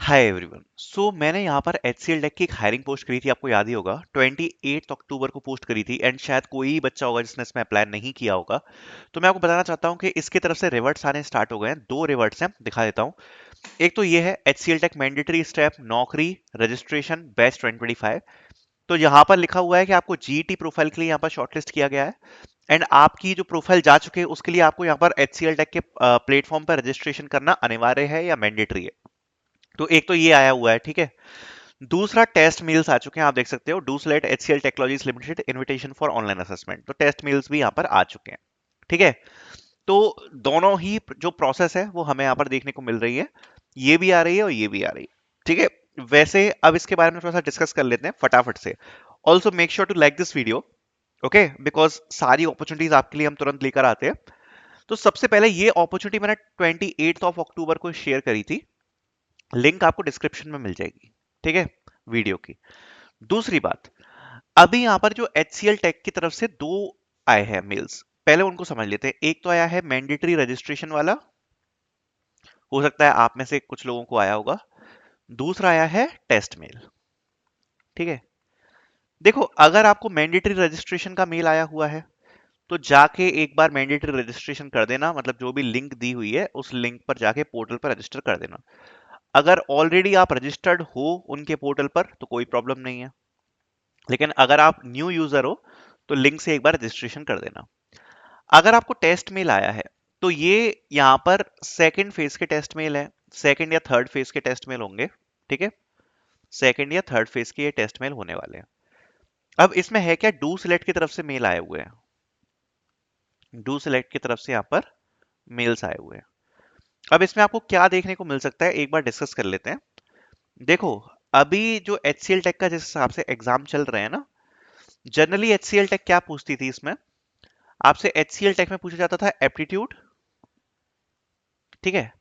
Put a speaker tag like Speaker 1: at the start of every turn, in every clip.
Speaker 1: Hi everyone. मैंने यहाँ पर HCL टेक की एक हायरिंग पोस्ट करी थी, आपको याद ही होगा 28 अक्टूबर को पोस्ट करी थी एंड शायद कोई ही बच्चा होगा जिसने इसमें अप्लाई नहीं किया होगा। तो मैं आपको बताना चाहता हूँ कि इसकी तरफ से रिवर्ट्स आने स्टार्ट हो गए हैं। दो रिवर्ट्स हैं, दिखा देता हूँ। एक तो ये है HCL टेक मैंडेटरी स्टेप नौकरी रजिस्ट्रेशन बैच 2025। तो यहाँ पर लिखा हुआ है कि आपको जीईटी प्रोफाइल के लिए यहाँ पर शॉर्टलिस्ट किया गया है एंड आपकी जो प्रोफाइल जा चुके हैं उसके लिए आपको यहाँ पर HCL टेक के प्लेटफॉर्म पर रजिस्ट्रेशन करना अनिवार्य है या मैंडेटरी है। तो एक तो ये आया हुआ है, ठीक है। दूसरा टेस्ट मेल्स आ चुके हैं, आप देख सकते हो, do select HCL technologies limited invitation for online assessment. तो टेस्ट मेल्स भी यहाँ पर आ चुके हैं, ठीक है। तो दोनों ही जो प्रोसेस है वो हमें यहाँ पर देखने को मिल रही है, ये भी आ रही है और ये भी आ रही है, ठीक है। वैसे अब इसके बारे में थोड़ा सा डिस्कस कर लेते हैं फटाफट से। Also make sure to like this video, okay, because सारी अपॉर्चुनिटीज आपके लिए हम तुरंत लेकर आते हैं। तो सबसे पहले ये अपॉर्चुनिटी मैंने 28 अक्टूबर को शेयर करी थी, लिंक आपको डिस्क्रिप्शन में मिल जाएगी, ठीक है, वीडियो की। दूसरी बात, अभी यहां पर जो HCL टेक की तरफ से दो आए हैं मेल्स, पहले उनको समझ लेते हैं। एक तो आया है मैंडेटरी रजिस्ट्रेशन वाला, हो सकता है आप में से कुछ लोगों को आया होगा। दूसरा आया है टेस्ट मेल, ठीक है। देखो, अगर आपको मैंडेटरी रजिस्ट्रेशन का मेल आया हुआ है तो जाके एक बार मैंडेटरी रजिस्ट्रेशन कर देना, मतलब जो भी लिंक दी हुई है उस लिंक पर जाके पोर्टल पर रजिस्टर कर देना। अगर ऑलरेडी आप रजिस्टर्ड हो उनके पोर्टल पर तो कोई प्रॉब्लम नहीं है, लेकिन अगर आप न्यू यूजर हो तो लिंक से एक बार रजिस्ट्रेशन कर देना। अगर आपको टेस्ट मेल आया है तो ये यहाँ पर सेकंड फेज के टेस्ट मेल है, सेकंड या थर्ड फेज के टेस्ट मेल होंगे, ठीक है। सेकंड या थर्ड फेज के ये टेस्ट मेल होने वाले हैं। अब इसमें है क्या, डू सिलेक्ट की तरफ से मेल आए हुए हैं, डू सिलेक्ट की तरफ से यहाँ पर मेल्स आए हुए हैं। अब इसमें आपको क्या देखने को मिल सकता है, एक बार डिस्कस कर लेते हैं। देखो, अभी जो HCL टेक का जिस हिसाब से एग्जाम चल रहे हैं ना, जनरली HCL टेक क्या पूछती थी इसमें, आपसे HCL टेक में पूछा जाता था एप्टीट्यूड, ठीक है,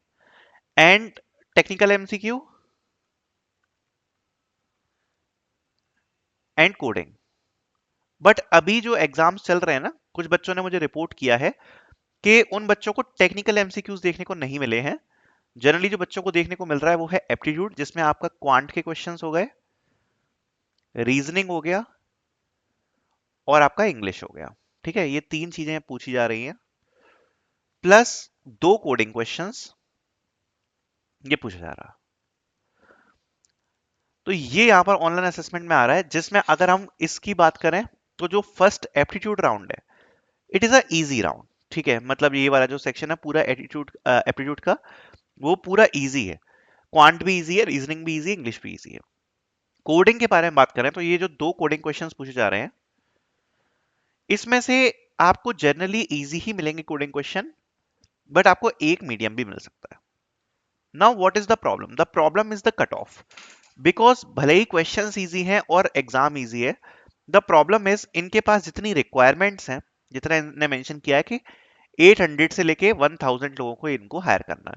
Speaker 1: and technical MCQ and coding. But अभी जो एग्जाम्स चल रहे हैं ना, कुछ बच्चों ने मुझे रिपोर्ट किया है कि उन बच्चों को टेक्निकल MCQs देखने को नहीं मिले हैं। जनरली जो बच्चों को देखने को मिल रहा है वो है एप्टीट्यूड, जिसमें आपका क्वांट के क्वेश्चंस हो गए, रीजनिंग हो गया और आपका इंग्लिश हो गया, ठीक है। ये तीन चीजें पूछी जा रही हैं, प्लस दो कोडिंग क्वेश्चंस ये पूछा जा रहा है। तो ये यहां पर ऑनलाइन असेसमेंट में आ रहा है, जिसमें अगर हम इसकी बात करें तो जो फर्स्ट एप्टीट्यूड राउंड है, it is a easy round, ठीक है। मतलब ये वाला जो सेक्शन है पूरा एटीट्यूड एप्टीट्यूड का, वो पूरा इजी है। क्वांट भी इजी है, रीजनिंग भी इजी है, इंग्लिश भी इजी है। कोडिंग के बारे में बात करें तो ये जो दो कोडिंग क्वेश्चंस पूछे जा रहे हैं, इसमें से आपको जनरली इजी ही मिलेंगे कोडिंग क्वेश्चन, बट आपको एक मीडियम भी मिल सकता है। Now what is the problem, the problem is the cut off. Because भले ही क्वेश्चंस इजी हैं और एग्जाम इजी है, द प्रॉब्लम इज इनके पास जितनी रिक्वायरमेंट्स हैं, जितना इन्होंने मेंशन किया है कि 800 से लेके 1000 लोगों को इनको हायर करना है,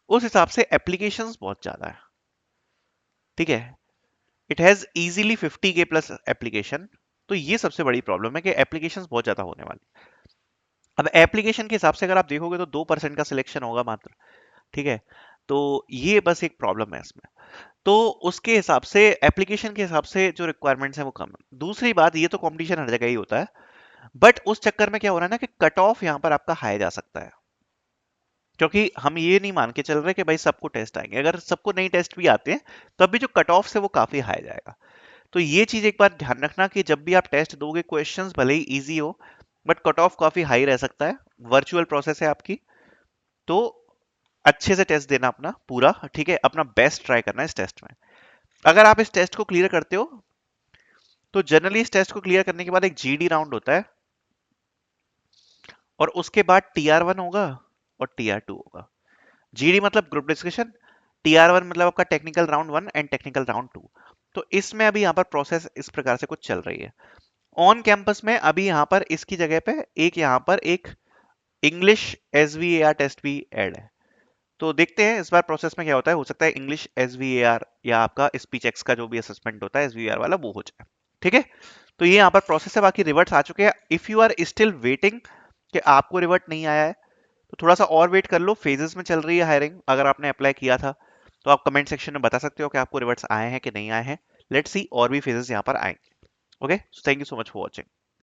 Speaker 1: उस हिसाब से एप्लीकेशंस बहुत ज्यादा है, ठीक है। It has easily 50K plus application. तो ये सबसे बड़ी प्रॉब्लम है कि एप्लीकेशंस बहुत ज्यादा होने वाली। अब एप्लीकेशन के हिसाब से अगर आप देखोगे तो 2% का सिलेक्शन होगा मात्र, ठीक है। तो ये बस एक प्रॉब्लम है इसमें। तो उसके हिसाब से, एप्लीकेशन के हिसाब से जो रिक्वायरमेंट्स हैं वो कम है। दूसरी बात, ये तो कंपटीशन हर जगह ही होता है, बट उस चक्कर में क्या हो रहा है ना कि कट ऑफ यहाँ पर आपका हाई जा सकता है, क्योंकि हम ये नहीं मान के चल रहे कि भाई सबको टेस्ट आएंगे। अगर सबको नहीं टेस्ट भी आते हैं तब भी जो कट ऑफ से वो काफी हाई जाएगा। तो ये चीज एक बार ध्यान रखना कि जब भी आप टेस्ट दोगे, क्वेश्चंस भले ही इजी हो बट कट ऑफ काफी हाई रह सकता है। वर्चुअल प्रोसेस है आपकी, तो अच्छे से टेस्ट देना अपना पूरा, ठीक है, अपना बेस्ट ट्राई करना है इस टेस्ट में। अगर आप इस टेस्ट को क्लियर करते हो तो जनरली इस टेस्ट को क्लियर करने के बाद एक GD राउंड होता है और उसके बाद TR1 होगा और TR2 होगा। GD मतलब ग्रुप डिस्कशन, TR1 मतलब आपका technical round 1 and technical round 2। तो इसमें अभी यहाँ पर प्रोसेस इस प्रकार से कुछ चल रही है। ऑन कैंपस में अभी यहाँ पर इसकी जगह पे एक यहाँ पर एक इंग्लिश SVAR टेस्ट भी ऐड है। तो देखते हैं इस बार प्रोसेस में क्या होता है। हो सकता है इंग्लिश SVAR या आपका स्पीच एक्स का जो भी असेसमेंट होता है SVAR वाला वो हो जाए, ठीक है। तो ये यहाँ पर प्रोसेस है, बाकी रिवर्ट्स आ चुके हैं। If you are still waiting कि आपको रिवर्ट नहीं आया है तो थोड़ा सा और वेट कर लो, फेजेस में चल रही है हायरिंग। अगर आपने अप्लाई किया था तो आप कमेंट सेक्शन में बता सकते हो कि आपको रिवर्ट्स आए हैं कि नहीं आए हैं। लेट्स सी और भी फेजेस यहाँ पर आएंगे। Okay, thank you so much for watching.